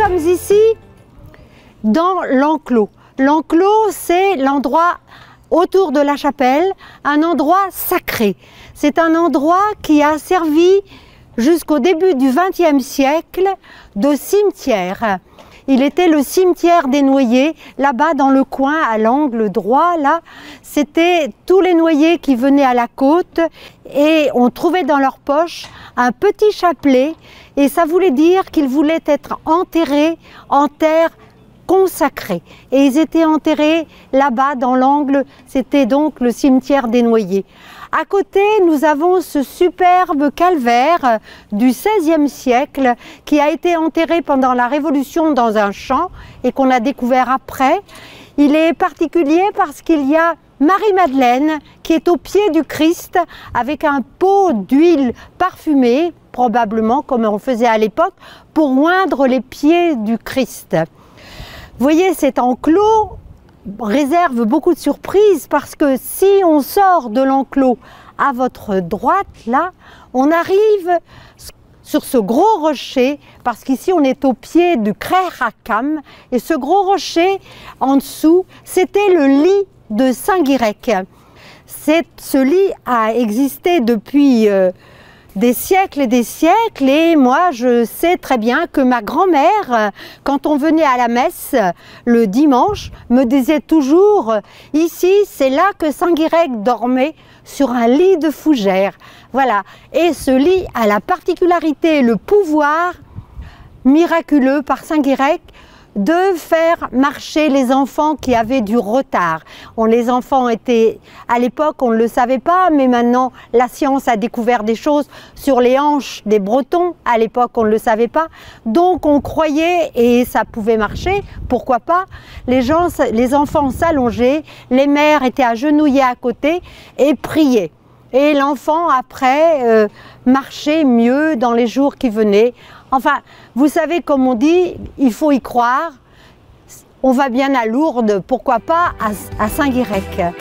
sommes ici dans l'enclos. L'enclos, c'est l'endroit autour de la chapelle, un endroit sacré. C'est un endroit qui a servi jusqu'au début du XXe siècle de cimetière. Il était le cimetière des noyés, là-bas dans le coin, à l'angle droit, là, c'était tous les noyés qui venaient à la côte et on trouvait dans leur poche un petit chapelet et ça voulait dire qu'ils voulaient être enterrés en terre consacrée. Et ils étaient enterrés là-bas dans l'angle, c'était donc le cimetière des noyés. À côté, nous avons ce superbe calvaire du XVIe siècle qui a été enterré pendant la Révolution dans un champ et qu'on a découvert après. Il est particulier parce qu'il y a Marie-Madeleine qui est au pied du Christ avec un pot d'huile parfumée, probablement comme on faisait à l'époque, pour oindre les pieds du Christ. Vous voyez, cet enclos réserve beaucoup de surprises parce que si on sort de l'enclos à votre droite, là, on arrive sur ce gros rocher, parce qu'ici on est au pied du Kher Hakam, et ce gros rocher en dessous, c'était le lit de Saint-Guirec. Ce lit a existé depuis des siècles et moi je sais très bien que ma grand-mère, quand on venait à la messe le dimanche, me disait toujours « Ici, c'est là que Saint-Guirec dormait sur un lit de fougères ». Voilà, et ce lit a la particularité, le pouvoir miraculeux par Saint-Guirec de faire marcher les enfants qui avaient du retard. Les enfants étaient, à l'époque on ne le savait pas, mais maintenant la science a découvert des choses sur les hanches des Bretons, à l'époque on ne le savait pas, donc on croyait et ça pouvait marcher, pourquoi pas, les enfants s'allongeaient, les mères étaient agenouillées à côté et priaient. Et l'enfant après marchait mieux dans les jours qui venaient. Enfin, vous savez, comme on dit, il faut y croire. On va bien à Lourdes, pourquoi pas à Saint-Guirec.